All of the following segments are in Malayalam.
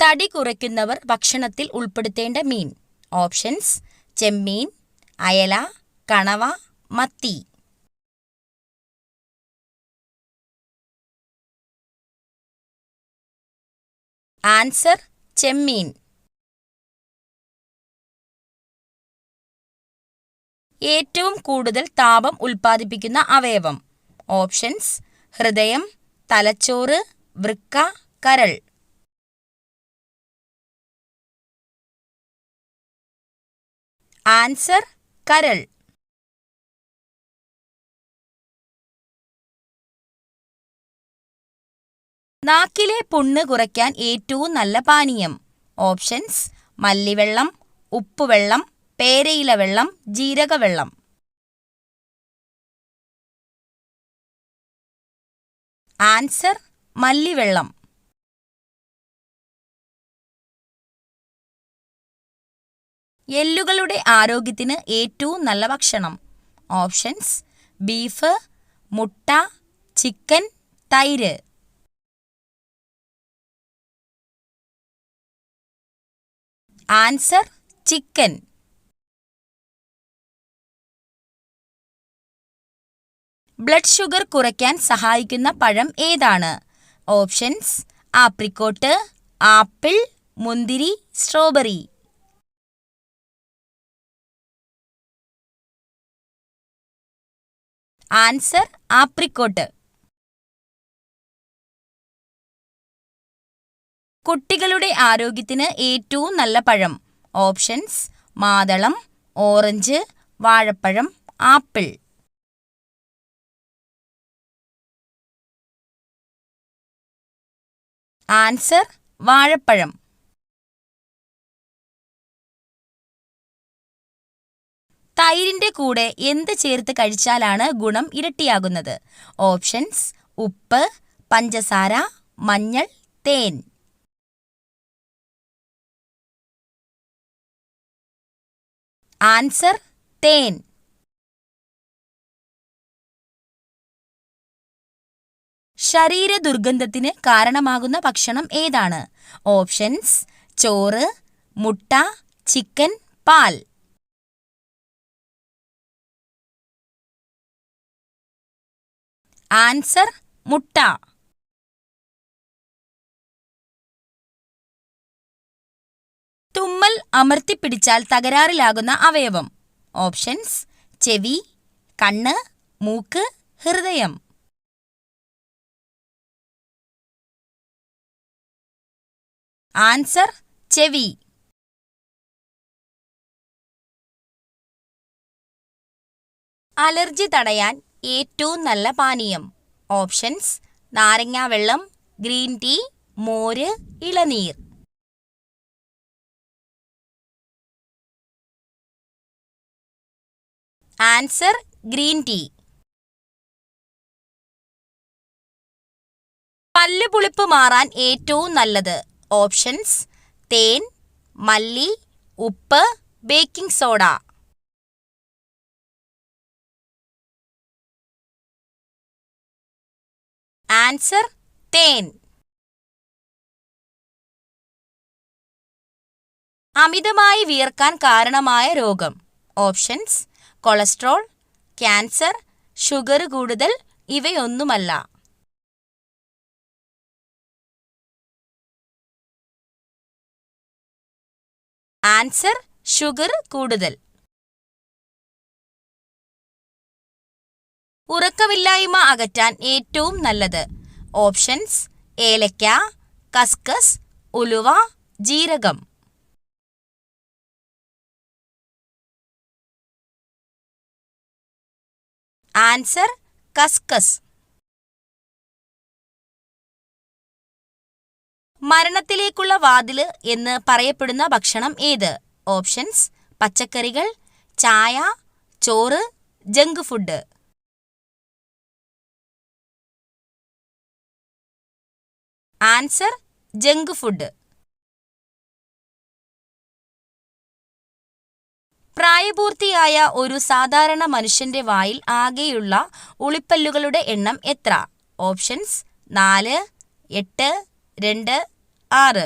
തടി കുറയ്ക്കുന്നവർ ഭക്ഷണത്തിൽ ഉൾപ്പെടുത്തേണ്ട മീൻ. ഓപ്ഷൻസ്: ചെമ്മീൻ, അയല, കണവ, മത്തി. ആൻസർ: ചെമ്മീൻ. ഏറ്റവും കൂടുതൽ താപം ഉൽപ്പാദിപ്പിക്കുന്ന അവയവം. ഓപ്ഷൻസ്: ഹൃദയം, തലച്ചോറ്, വൃക്ക, കരൾ. ആൻസർ: കരൾ. നാക്കിലെ പുണ്ണ് കുറയ്ക്കാൻ ഏറ്റവും നല്ല പാനീയം. ഓപ്ഷൻസ്: മല്ലിവെള്ളം, ഉപ്പുവെള്ളം, പേരയില വെള്ളം, ജീരകവെള്ളം. ആൻസർ: മല്ലിവെള്ളം. എല്ലുകളുടെ ആരോഗ്യത്തിന് ഏറ്റവും നല്ല ഭക്ഷണം. ഓപ്ഷൻസ്: ബീഫ്, മുട്ട, ചിക്കൻ, തൈര്. Answer: chicken. ബ്ലഡ് ഷുഗർ കുറയ്ക്കാൻ സഹായിക്കുന്ന പഴം ഏതാണ്? ഓപ്ഷൻസ്: ആപ്രിക്കോട്ട്, ആപ്പിൾ, മുന്തിരി, സ്ട്രോബെറി. Answer: apricot. കുട്ടികളുടെ ആരോഗ്യത്തിന് ഏറ്റവും നല്ല പഴം. ഓപ്ഷൻസ്: മാതളം, ഓറഞ്ച്, വാഴപ്പഴം, ആപ്പിൾ. ആൻസർ: വാഴപ്പഴം. തൈരിന്റെ കൂടെ എന്ത് ചേർത്ത് കഴിച്ചാലാണ് ഗുണം ഇരട്ടിയാകുന്നത്? ഓപ്ഷൻസ്: ഉപ്പ്, പഞ്ചസാര, മഞ്ഞൾ, തേൻ. ആൻസർ: തേൻ. ശരീര ദുർഗന്ധത്തിന് കാരണമാകുന്ന ഭക്ഷണം ഏതാണ്? ഓപ്ഷൻസ്: ചോറ്, മുട്ട, ചിക്കൻ, പാൽ. ആൻസർ: മുട്ട. തുമ്മൽ അമർത്തിപ്പിടിച്ചാൽ തകരാറിലാകുന്ന അവയവം. ഓപ്ഷൻസ്: ചെവി, കണ്ണ്, മൂക്ക്, ഹൃദയം. ആൻസർ: ചെവി. അലർജി തടയാൻ ഏറ്റവും നല്ല പാനീയം. ഓപ്ഷൻസ്: നാരങ്ങാവെള്ളം, ഗ്രീൻ ടീ, മോര്, ഇളനീർ. Answer: green tea. പല്ലുപുളിപ്പ് മാറാൻ ഏറ്റവും നല്ലത്. ഓപ്ഷൻസ്: തേൻ, മല്ലി, ഉപ്പ്, ബേക്കിംഗ് സോഡ. ആൻസർ: തേൻ. അമിതമായി വിയർക്കാൻ കാരണമായ രോഗം. ഓപ്ഷൻസ്: കൊളസ്ട്രോൾ, ക്യാൻസർ, ഷുഗർ കൂടുതൽ, ഇവയൊന്നുമല്ല. ആൻസർ: ഷുഗർ കൂടുതൽ. ഉറക്കമില്ലായ്മ അകറ്റാൻ ഏറ്റവും നല്ലത്. ഓപ്ഷൻസ്: ഏലക്ക, കസ്കസ്, ഉലുവ, ജീരകം. ആൻസർ: കസ്കസ്. മരണത്തിലേക്കുള്ള വാതില് എന്ന് പറയപ്പെടുന്ന ഭക്ഷണം ഏത്? ഓപ്ഷൻസ്: പച്ചക്കറികൾ, ചായ, ചോറ്, junk food. Answer: junk food. പ്രായപൂർത്തിയായ ഒരു സാധാരണ മനുഷ്യന്റെ വായിൽ ആകെയുള്ള ഉളിപ്പല്ലുകളുടെ എണ്ണം എത്ര? ഓപ്ഷൻസ്: 4, 8, 2, 6.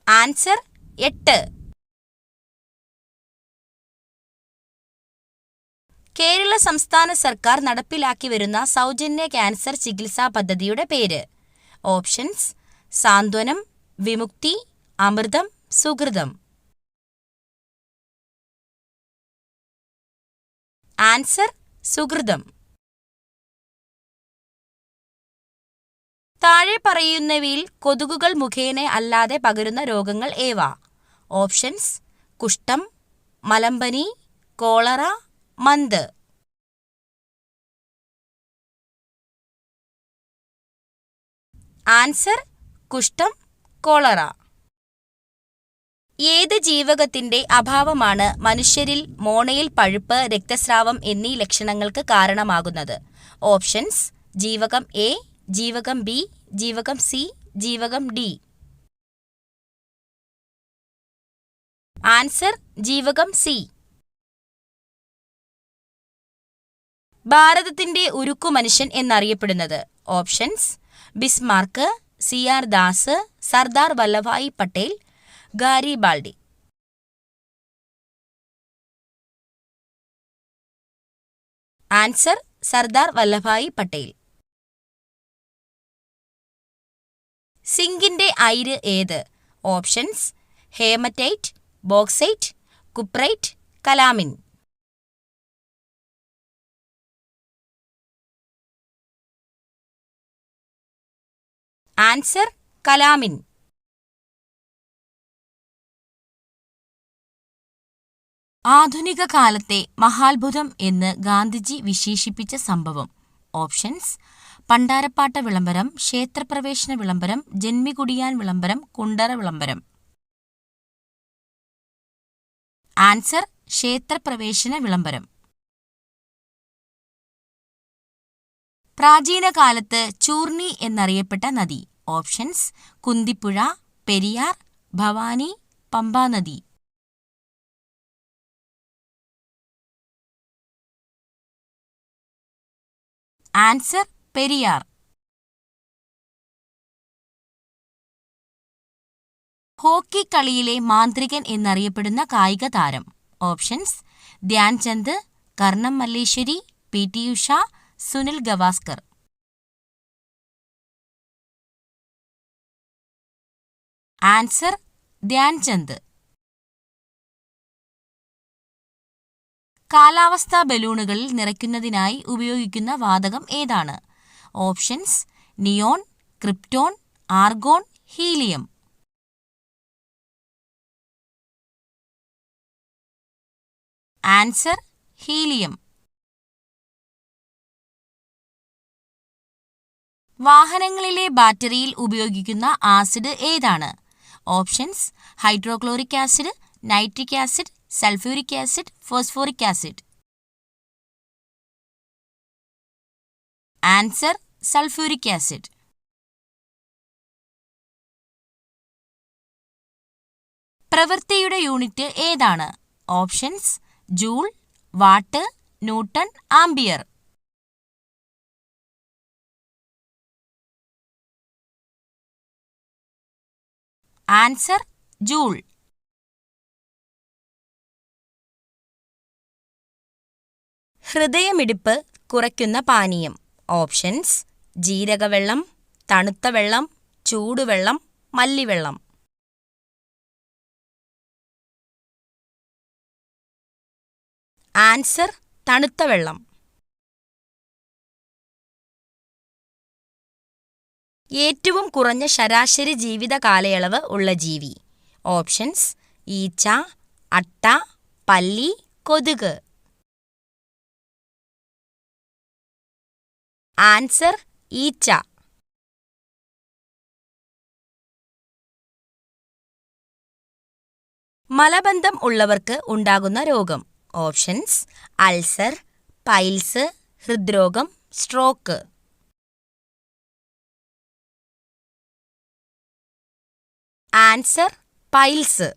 ആൻസർ 8. കേരള സംസ്ഥാന സർക്കാർ നടപ്പിലാക്കി വരുന്ന സൗജന്യ ക്യാൻസർ ചികിത്സാ പദ്ധതിയുടെ പേര്. ഓപ്ഷൻസ്: സാന്ത്വനം, വിമുക്തി, അമൃതം, സുകൃതം. ആൻസർ: സുകൃതം. താഴെ പറയുന്നവയിൽ കൊതുകുകൾ മുഖേന അല്ലാതെ പകരുന്ന രോഗങ്ങൾ ഏവ? ഓപ്ഷൻസ്: കുഷ്ഠം, മലമ്പനി, കോളറ, മന്ത്. ആൻസർ: കുഷ്ഠം, കോളറ. ഏത് ജീവകത്തിന്റെ അഭാവമാണ് മനുഷ്യരിൽ മോണയിൽ പഴുപ്പ്, രക്തസ്രാവം എന്നീ ലക്ഷണങ്ങൾക്ക് കാരണമാകുന്നത്? ഓപ്ഷൻസ്: ജീവകം എ, ജീവകം ബി, ജീവകം സി, ജീവകം ഡി. ആൻസർ: ജീവകം സി. ഭാരതത്തിന്റെ ഉരുക്കു മനുഷ്യൻ എന്നറിയപ്പെടുന്നത്? Options: Bismarck, C R. Das, Sardar Vallabhbhai Patel, Garibaldi. Answer: Sardar Vallabhbhai Patel. സിങ്കിന്റെ അയിര് ഏത്? Options: haematite, bauxite, cuprite, calamine. Answer: calamine. ആധുനിക കാലത്തെ മഹാത്ഭുതം എന്ന് ഗാന്ധിജി വിശേഷിപ്പിച്ച സംഭവം? ഓപ്ഷൻസ്: പണ്ടാരപ്പാട്ട വിളംബരം, ക്ഷേത്രപ്രവേശന വിളംബരം, ജന്മികുടിയാൻ വിളംബരം, കുണ്ടറ വിളംബരം. ആൻസർ: ക്ഷേത്രപ്രവേശന വിളംബരം. പ്രാചീന കാലത്ത് ചൂർണി എന്നറിയപ്പെട്ട നദി? Options: Kunthipuzha, Periyar, Bhavani, Pambanadi. Answer: Periyar. Hockey കളിയിലെ മാന്ത്രികൻ എന്നറിയപ്പെടുന്ന കായിക താരം? Options: Dhyan Chand, Karnam Malleswari, P T. Usha, Sunil Gavaskar. Answer: Dhyan Chand. കാലാവസ്ഥാ ബലൂണുകളിൽ നിറയ്ക്കുന്നതിനായി ഉപയോഗിക്കുന്ന വാതകം ഏതാണ്? Options: neon, krypton, argon, helium. Answer: helium. വാഹനങ്ങളിലെ ബാറ്ററിയിൽ ഉപയോഗിക്കുന്ന ആസിഡ് ഏതാണ്? Options: hydrochloric acid, nitric acid, sulphuric acid, phosphoric acid. Answer: sulphuric acid. പ്രവൃത്തിയുടെ യൂണിറ്റ് ഏതാണ്? Options: joule, watt, newton, ampere. Answer: joule. ഹൃദയമിടിപ്പ് കുറയ്ക്കുന്ന പാനീയം? ഓപ്ഷൻസ്: ജീരകവെള്ളം, തണുത്ത വെള്ളം, ചൂടുവെള്ളം, മല്ലിവെള്ളം. ആൻസർ: തണുത്ത വെള്ളം. ഏറ്റവും കുറഞ്ഞ ശരാശരി ജീവിത കാലയളവ് ഉള്ള ജീവി? ഓപ്ഷൻസ്: ഈച്ച, അട്ട, പല്ലി, കൊതുക്. ആൻസർ: ഈച്ച. മലബന്ധം ഉള്ളവർക്ക് ഉണ്ടാകുന്ന രോഗം? ഓപ്ഷൻസ്: അൾസർ, പൈൽസ്, ഹൃദ്രോഗം, സ്ട്രോക്ക്. Answer: piles.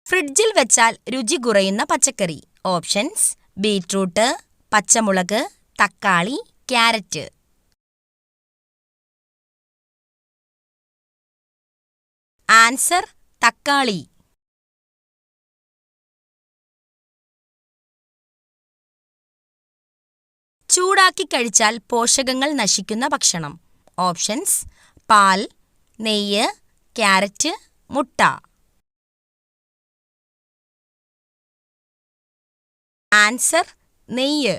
ഫ്രിഡ്ജിൽ വെച്ചാൽ രുചി കുറയുന്ന പച്ചക്കറി? ഓപ്ഷൻസ്: ബീറ്റ്റൂട്ട്, പച്ചമുളക്, തക്കാളി, ക്യാരറ്റ്. ആൻസർ തക്കാളി. ചൂടാക്കി കഴിച്ചാൽ പോഷകങ്ങൾ നശിക്കുന്ന ഭക്ഷണം. ഓപ്ഷൻസ്: പാൽ, നെയ്യ്, ക്യാരറ്റ്, മുട്ട. ആൻസർ നെയ്യ്.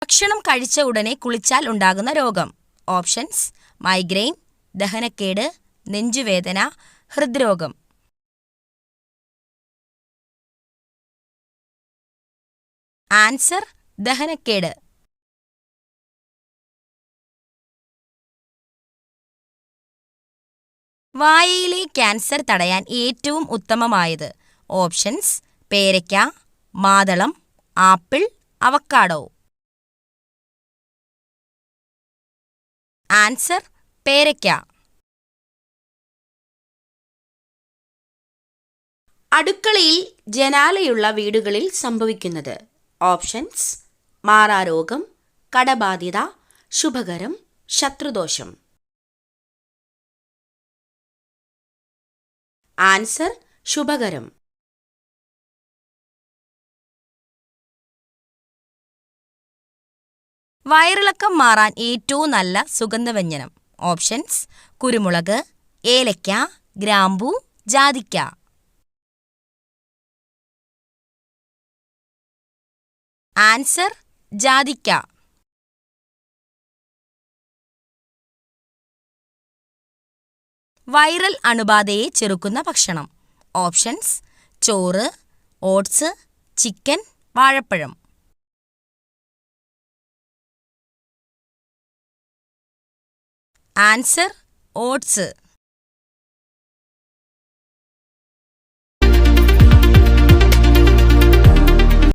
ഭക്ഷണം കഴിച്ച ഉടനെ കുളിച്ചാൽ ഉണ്ടാകുന്ന രോഗം. ഓപ്ഷൻസ്: മൈഗ്രെയിൻ, ദഹനക്കേട്, നെഞ്ചുവേദന, ഹൃദ്രോഗം. ആൻസർ ദഹനക്കേട്. വായയിലെ ക്യാൻസർ തടയാൻ ഏറ്റവും ഉത്തമമായത്. ഓപ്ഷൻസ്: പേരയ്ക്ക, മാതളം, ആപ്പിൾ, അവക്കാഡോ. ആൻസർ പേരയ്ക്ക. അടുക്കളയിൽ ജനാലയുള്ള വീടുകളിൽ സംഭവിക്കുന്നത്. ഓപ്ഷൻസ്: മാറാരോഗം, കടബാധ്യത, ശുഭകരം, ശത്രുദോഷം. ആൻസർ ശുഭകരം. വയറിളക്കം മാറാൻ ഏറ്റവും നല്ല സുഗന്ധവ്യഞ്ജനം. ഓപ്ഷൻസ്: കുരുമുളക്, ഏലയ്ക്ക, ഗ്രാമ്പൂ, ജാതിക്ക. ആൻസർ ജാതിക്ക. വൈറൽ അണുബാധയെ ചെറുക്കുന്ന ഭക്ഷണം. ഓപ്ഷൻസ്: ചോറ്, ഓട്സ്, ചിക്കൻ, വാഴപ്പഴം. Answer oats.